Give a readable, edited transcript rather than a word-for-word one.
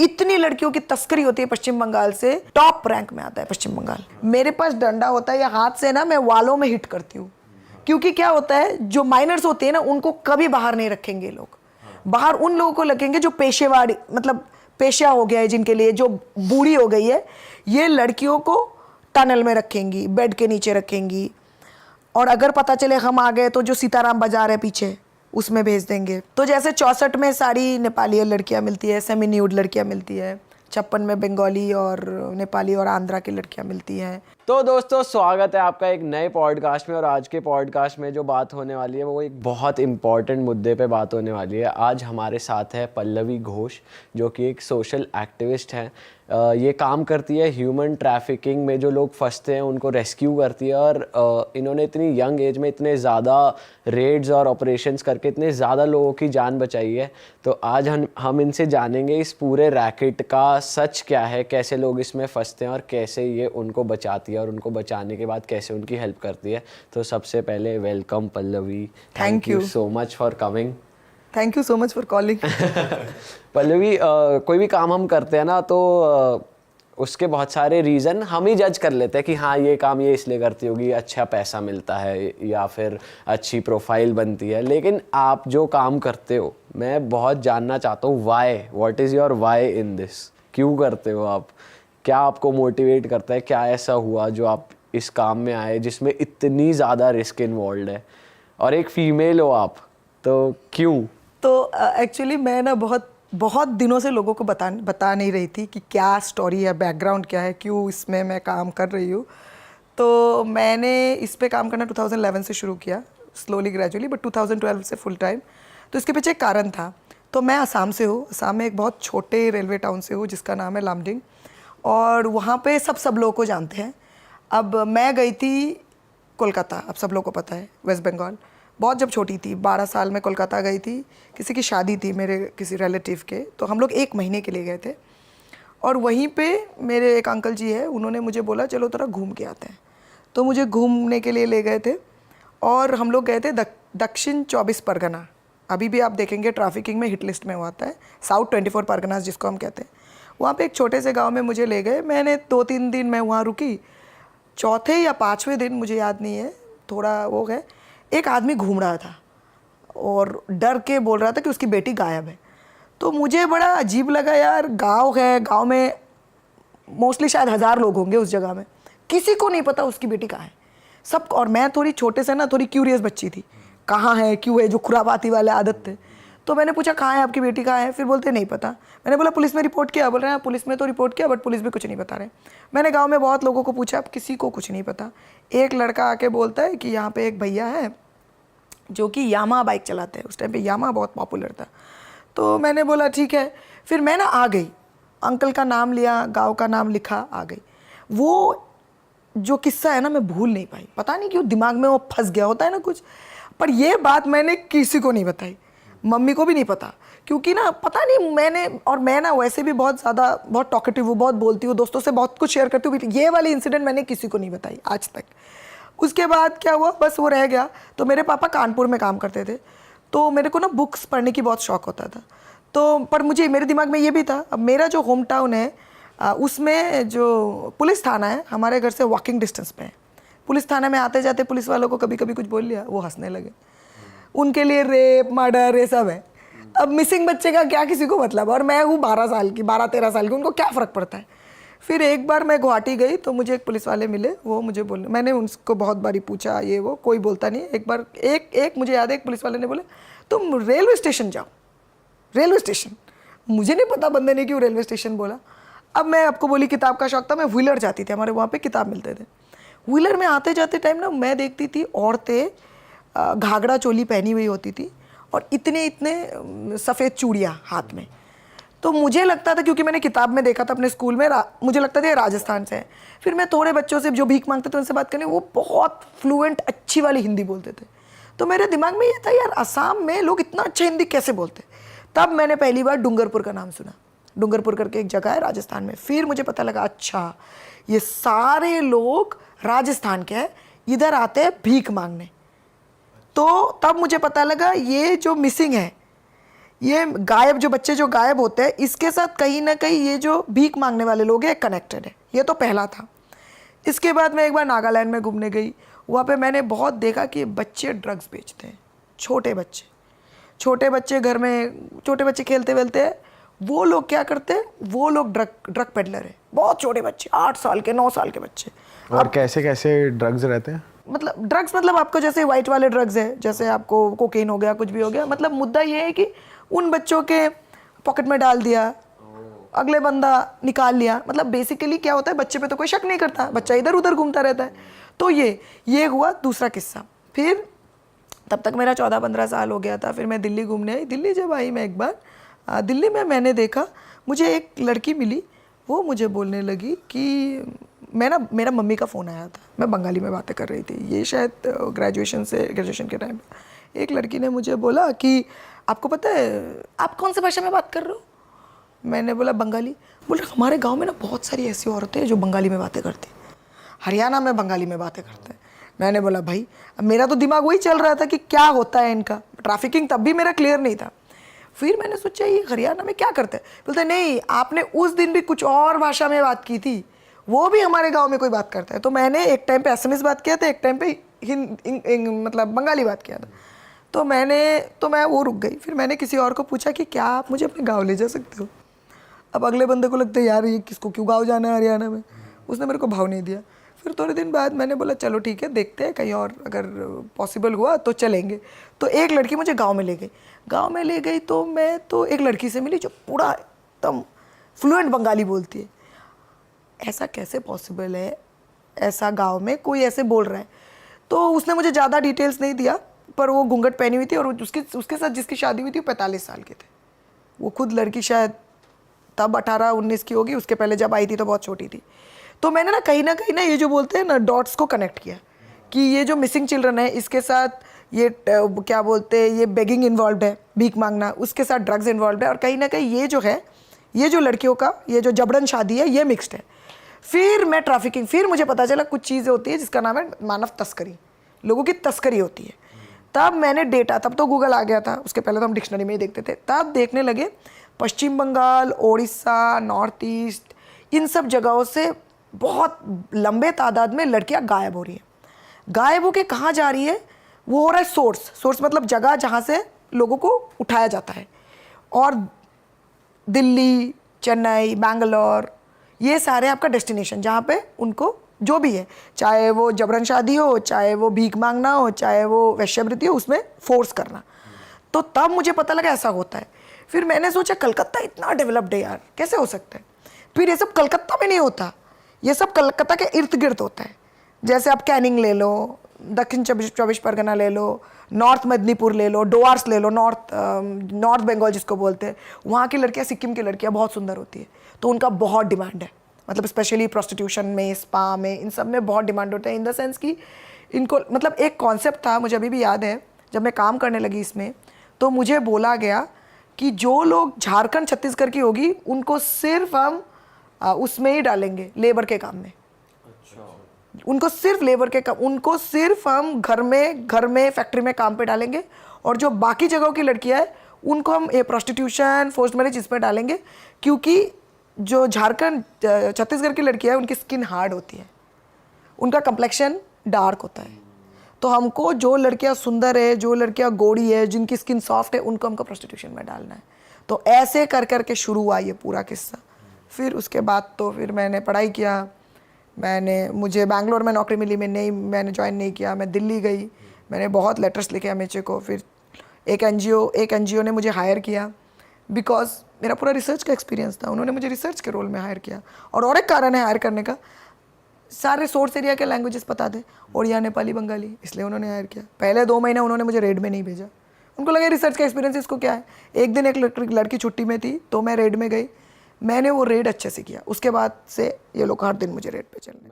इतनी लड़कियों की तस्करी होती है पश्चिम बंगाल से, टॉप रैंक में आता है पश्चिम बंगाल। मेरे पास डंडा होता है या हाथ से ना मैं वालों में हिट करती हूँ, क्योंकि क्या होता है जो माइनर्स होते हैं ना उनको कभी बाहर नहीं रखेंगे लोग। बाहर उन लोगों को रखेंगे जो पेशेवाड़ी मतलब पेशा हो गया है, जिनके लिए जो बूढ़ी हो गई है। ये लड़कियों को टनल में रखेंगी, बेड के नीचे रखेंगी, और अगर पता चले हम आ गए तो जो सीताराम बाजार है पीछे उसमें भेज देंगे। तो जैसे 64 में सारी नेपाली लड़कियां मिलती है, सेमी न्यूड लड़कियां मिलती है, 56 में बंगाली और नेपाली और आंध्रा की लड़कियां मिलती हैं। तो दोस्तों स्वागत है आपका एक नए पॉडकास्ट में। और आज के पॉडकास्ट में जो बात होने वाली है वो एक बहुत इम्पॉर्टेंट मुद्दे पे बात होने वाली है। आज हमारे साथ है पल्लवी घोष, जो कि एक सोशल एक्टिविस्ट हैं। ये काम करती है ह्यूमन ट्रैफिकिंग में, जो लोग फंसते हैं उनको रेस्क्यू करती है। और इन्होंने इतनी यंग एज में इतने ज़्यादा रेड्स और ऑपरेशंस करके इतने ज़्यादा लोगों की जान बचाई है। तो आज हम इनसे जानेंगे इस पूरे रैकेट का सच क्या है, कैसे लोग इसमें फंसते हैं और कैसे ये उनको बचाती है और उनको बचाने के बाद कैसे उनकी हेल्प करती है। तो सबसे पहले welcome Pallavi, thank you so much for coming. Thank you so much for calling. Pallavi, कोई भी काम हम करते हैं ना तो उसके बहुत सारे रीज़न हम ही जज कर लेते हैं कि हाँ ये काम ये इसलिए करती होगी, अच्छा पैसा मिलता है या फिर अच्छी प्रोफाइल बनती है। लेकिन आप जो काम करते हो, मैं बहुत जानना चाहता हूँ why, what is your why in this. क्यों करते हो आप, क्या आपको मोटिवेट करता है, क्या ऐसा हुआ जो आप इस काम में आए जिसमें इतनी ज़्यादा रिस्क इन्वॉल्व है, और एक फ़ीमेल हो आप, तो क्यों? तो एक्चुअली मैं ना बहुत दिनों से लोगों को बता नहीं रही थी कि क्या स्टोरी है, बैकग्राउंड क्या है, क्यों इसमें मैं काम कर रही हूँ। तो मैंने इस पे काम करना 2011 से शुरू किया, स्लोली ग्रेजुअली, बट 2012 से फुल टाइम। तो इसके पीछे एक कारण था। तो मैं असम से हूँ, असम में एक बहुत छोटे रेलवे टाउन से हूँ जिसका नाम है लामडिंग, और वहाँ पे सब लोगों को जानते हैं। अब मैं गई थी कोलकाता, अब सब लोगों को पता है, वेस्ट बंगाल। बहुत जब छोटी थी, 12 साल में कोलकाता गई थी, किसी की शादी थी मेरे किसी रिलेटिव के, तो हम लोग 1 महीने के लिए गए थे। और वहीं पे मेरे एक अंकल जी है, उन्होंने मुझे बोला चलो थोड़ा घूम के आते हैं। तो मुझे घूमने के लिए ले गए थे, और हम लोग गए थे दक्षिण 24 परगना। अभी भी आप देखेंगे ट्रैफिकिंग में हिट लिस्ट में वो आता है, साउथ 24 परगनास जिसको हम कहते हैं। वहाँ पे एक छोटे से गाँव में मुझे ले गए। मैंने 2-3 दिन मैं वहाँ रुकी। चौथे या 5वें दिन, मुझे याद नहीं है, थोड़ा वो है, एक आदमी घूम रहा था और डर के बोल रहा था कि उसकी बेटी गायब है। तो मुझे बड़ा अजीब लगा, यार गांव है, गांव में मोस्टली शायद 1000 लोग होंगे उस जगह में, किसी को नहीं पता उसकी बेटी कहाँ है सब। और मैं थोड़ी छोटे से ना थोड़ी क्यूरियस बच्ची थी, कहाँ है क्यों है, जो खुराबाती वाले आदत थे। तो मैंने पूछा कहाँ है आपकी बेटी, कहाँ है? फिर बोलते नहीं पता। मैंने बोला पुलिस में रिपोर्ट किया? बोल रहे हैं पुलिस में तो रिपोर्ट किया, बट पुलिस भी कुछ नहीं बता रहे। मैंने गांव में बहुत लोगों को पूछा, अब किसी को कुछ नहीं पता। एक लड़का आके बोलता है कि यहाँ पे एक भैया है जो कि यामा बाइक चलाते हैं, उस टाइम पे यामा बहुत पॉपुलर था। तो मैंने बोला ठीक है। फिर मैं ना आ गई, अंकल का नाम लिया, गाँव का नाम लिखा, आ गई। वो जो किस्सा है ना मैं भूल नहीं पाई, पता नहीं क्यों दिमाग में वो फंस गया होता है ना कुछ। पर ये बात मैंने किसी को नहीं बताई, मम्मी को भी नहीं पता, क्योंकि ना पता नहीं मैं ना वैसे भी बहुत ज़्यादा बहुत टॉकेटिव हूँ, बहुत बोलती हूँ, दोस्तों से बहुत कुछ शेयर करती हूँ। ये वाली इंसिडेंट मैंने किसी को नहीं बताई आज तक। उसके बाद क्या हुआ, बस वो रह गया। तो मेरे पापा कानपुर में काम करते थे, तो मेरे को ना बुक्स पढ़ने की बहुत शौक होता था। तो पर मुझे मेरे दिमाग में ये भी था, अब मेरा जो होम टाउन है उसमें जो पुलिस थाना है हमारे घर से वॉकिंग डिस्टेंस पे है। पुलिस थाना में आते जाते पुलिस वालों को कभी कभी कुछ बोल लिया, वो हंसने लगे। उनके लिए रेप मर्डर ये सब है। अब मिसिंग बच्चे का क्या किसी को मतलब, और मैं हूँ 12-13 साल की, उनको क्या फ़र्क पड़ता है। फिर एक बार मैं गुवाहाटी गई तो मुझे एक पुलिस वाले मिले, वो मुझे बोले, मैंने उनको बहुत बारी पूछा ये वो, कोई बोलता नहीं। एक बार एक मुझे याद है, एक पुलिस वाले ने बोले तुम रेलवे स्टेशन जाओ। रेलवे स्टेशन, मुझे नहीं पता बंदे ने क्यों रेलवे स्टेशन बोला। अब मैं आपको बोली किताब का शौक था, मैं व्हीलर जाती थी, हमारे वहाँ पे किताब मिलते थे। व्हीलर में आते जाते टाइम ना मैं देखती थी औरतें घाघरा चोली पहनी हुई होती थी और इतने इतने सफ़ेद चूड़ियाँ हाथ में। तो मुझे लगता था, क्योंकि मैंने किताब में देखा था अपने स्कूल में, मुझे लगता था ये राजस्थान से है। फिर मैं थोड़े बच्चों से जो भीख मांगते थे उनसे बात करने, वो बहुत फ्लुएंट अच्छी वाली हिंदी बोलते थे। तो मेरे दिमाग में ये था, यार असम में लोग इतना अच्छा हिंदी कैसे बोलते। तब मैंने पहली बार डूंगरपुर का नाम सुना। डूंगरपुर करके एक जगह है राजस्थान में। फिर मुझे पता लगा अच्छा ये सारे लोग राजस्थान के हैं, इधर आते हैं भीख मांगने। तो तब मुझे पता लगा ये जो मिसिंग है ये गायब जो बच्चे जो गायब होते हैं, इसके साथ कहीं ना कहीं ये जो भीख मांगने वाले लोग हैं कनेक्टेड है। ये तो पहला था। इसके बाद मैं एक बार नागालैंड में घूमने गई, वहाँ पे मैंने बहुत देखा कि बच्चे ड्रग्स बेचते हैं। छोटे बच्चे घर में, छोटे बच्चे खेलते वेलते हैं, वो लोग क्या करते हैं, वो लोग ड्रग पेडलर है। बहुत छोटे बच्चे, 8 साल के 9 साल के बच्चे। और कैसे कैसे ड्रग्स रहते हैं? मतलब ड्रग्स मतलब आपको जैसे वाइट वाले ड्रग्स है, जैसे आपको कोकेन हो गया, कुछ भी हो गया। मतलब मुद्दा ये है कि उन बच्चों के पॉकेट में डाल दिया, अगले बंदा निकाल लिया। मतलब बेसिकली क्या होता है, बच्चे पे तो कोई शक नहीं करता, बच्चा इधर उधर घूमता रहता है। तो ये हुआ दूसरा किस्सा। फिर तब तक मेरा 14-15 साल हो गया था। फिर मैं दिल्ली घूमने आई। दिल्ली जब आई मैं एक बार, दिल्ली में मैंने देखा, मुझे एक लड़की मिली। वो मुझे बोलने लगी कि मेरा मम्मी का फ़ोन आया था, मैं बंगाली में बातें कर रही थी। ये शायद ग्रेजुएशन के टाइम पे एक लड़की ने मुझे बोला कि आपको पता है आप कौन सी भाषा में बात कर रहे हो? मैंने बोला बंगाली। बोले हमारे गांव में ना बहुत सारी ऐसी औरतें हैं जो बंगाली में बातें करती हैं, हरियाणा में बंगाली में बातें करते हैं। मैंने बोला भाई, अब मेरा तो दिमाग वही चल रहा था कि क्या होता है इनका। ट्रैफिकिंग तब भी मेरा क्लियर नहीं था। फिर मैंने सोचा ये हरियाणा में क्या करते हैं? बोलते नहीं, आपने उस दिन भी कुछ और भाषा में बात की थी, वो भी हमारे गांव में कोई बात करता है। तो मैंने एक टाइम पे असमीज बात किया था, एक टाइम पे मतलब बंगाली बात किया था। तो मैं वो रुक गई। फिर मैंने किसी और को पूछा कि क्या आप मुझे अपने गाँव ले जा सकते हो? अब अगले बंदे को लगता है यार ये किसको क्यों गाँव जाना है हरियाणा में। उसने मेरे को भाव नहीं दिया। फिर थोड़े दिन बाद मैंने बोला चलो ठीक है, देखते हैं कहीं और अगर पॉसिबल हुआ तो चलेंगे। तो एक लड़की मुझे गांव में ले गई। तो मैं तो एक लड़की से मिली जो पूरा एकदम फ्लुएंट बंगाली बोलती है। ऐसा कैसे पॉसिबल है, ऐसा गांव में कोई ऐसे बोल रहा है? तो उसने मुझे ज़्यादा डिटेल्स नहीं दिया, पर वो घूंघट पहनी हुई थी और उसके साथ जिसकी शादी हुई थी वो 45 साल के थे। वो खुद लड़की शायद तब 18-19 की होगी, उसके पहले जब आई थी तो बहुत छोटी थी। तो मैंने ना कहीं ना ये जो बोलते हैं ना डॉट्स को कनेक्ट किया कि ये जो मिसिंग चिल्ड्रन है इसके साथ ये क्या बोलते हैं, ये बेगिंग इन्वॉल्व है, भीख मांगना, उसके साथ ड्रग्स इन्वॉल्व है। और कहीं ना कहीं ये जो लड़कियों का ये जो जबरन शादी है ये मिक्स्ड है। फिर मुझे पता चला कुछ चीज़ें होती है जिसका नाम है मानव तस्करी, लोगों की तस्करी होती है। तब मैंने डेटा, तब तो गूगल आ गया था, उसके पहले तो हम डिक्शनरी में ही देखते थे। तब देखने लगे पश्चिम बंगाल, ओडिशा, नॉर्थ ईस्ट, इन सब जगहों से बहुत लंबे तादाद में लड़कियां गायब हो रही हैं। गायब होके कहाँ जा रही है? वो हो रहा है सोर्स मतलब जगह जहाँ से लोगों को उठाया जाता है। और दिल्ली, चेन्नई, बैंगलोर, ये सारे आपका डेस्टिनेशन जहाँ पे उनको जो भी है, चाहे वो जबरन शादी हो, चाहे वो भीख मांगना हो, चाहे वो वैश्यवृत्ति हो, उसमें फोर्स करना। तो तब मुझे पता लगा ऐसा होता है। फिर मैंने सोचा कलकत्ता इतना डेवलप्ड है यार, कैसे हो सकता है? फिर ये सब कलकत्ता में नहीं होता, ये सब कलकत्ता के इर्द गिर्द होता है। जैसे आप कैनिंग ले लो, दक्षिण 24 परगना ले लो, नॉर्थ मेदिनीपुर ले लो, डोआर्स ले लो, नॉर्थ बंगाल जिसको बोलते हैं, वहाँ की लड़कियाँ, सिक्किम की लड़कियाँ बहुत सुंदर होती है। तो उनका बहुत डिमांड है, मतलब स्पेशली प्रोस्टिट्यूशन में, स्पा में, इन सब में बहुत डिमांड होता है। इन द सेंस कि इनको मतलब एक कॉन्सेप्ट था, मुझे अभी भी याद है, जब मैं काम करने लगी इसमें तो मुझे बोला गया कि जो लोग झारखंड छत्तीसगढ़ की होगी उनको सिर्फ हम उसमें ही डालेंगे, लेबर के काम में। उनको सिर्फ लेबर के काम, उनको सिर्फ हम घर में फैक्ट्री में काम पे डालेंगे। और जो बाकी जगहों की लड़कियां हैं उनको हम प्रोस्टिट्यूशन, फोर्स्ड मैरिज इसमें डालेंगे। क्योंकि जो झारखंड छत्तीसगढ़ की लड़कियां हैं उनकी स्किन हार्ड होती है, उनका कम्प्लेक्शन डार्क होता है। तो हमको जो लड़कियां सुंदर है, जो लड़कियां गोरी है, जिनकी स्किन सॉफ्ट है, उनको हमको प्रोस्टिट्यूशन में डालना है। तो ऐसे कर के शुरू हुआ ये पूरा किस्सा। फिर उसके बाद तो फिर मैंने पढ़ाई किया, मुझे बैंगलोर में नौकरी मिली, मैंने ज्वाइन नहीं किया, मैं दिल्ली गई, मैंने बहुत लेटर्स लिखे एमएचए को। फिर एक एनजीओ ने मुझे हायर किया, बिकॉज मेरा पूरा रिसर्च का एक्सपीरियंस था, उन्होंने मुझे रिसर्च के रोल में हायर किया। और एक कारण है हायर करने का, सारे सोर्स एरिया के लैंग्वेजेस पता थे, ओडिया, नेपाली, बंगाली, इसलिए उन्होंने हायर किया। पहले 2 महीने उन्होंने मुझे रेड में नहीं भेजा, उनको लगा रिसर्च का एक्सपीरियंस इसको क्या है। एक दिन एक लड़की छुट्टी में थी तो मैं रेड में गई, मैंने वो रेड अच्छे से किया। उसके बाद से ये लोग हर दिन मुझे रेड पे चलने